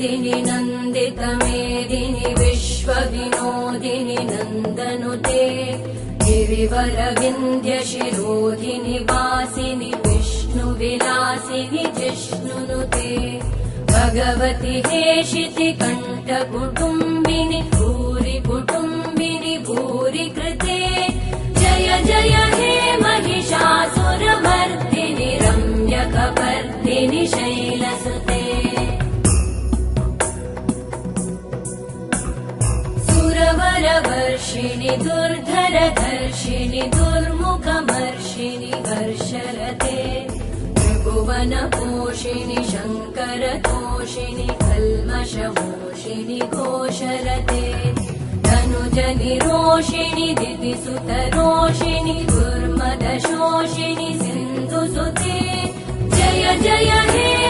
मेदिनि नन्दितमेदिनि विश्वविनोदिनि नन्दनुते गिरिवरविन्द्यशिरोधिनि वासिनि विष्णुविलासिनि जिष्णुनुते भगवति हेशिति कण्ठकुटुम्बिनि भूरि कुटुम्बिनि भूरि कृते जय जय हे महिषासुरमर्दिनि रम्यकपर्दिनि शैलसुते सुरवरवर्षिणि दुर्धरधर्षिणि दुर्मुखमर्षिणि हर्षरते त्रिभुवनपोषिणि शङ्करतोषिणि कल्मषमोषिणि घोषरते धनुजनिरोषिणि दितिसुतरोषिणि दुर्मदशोषिणि सिन्धुसुते जय जय हे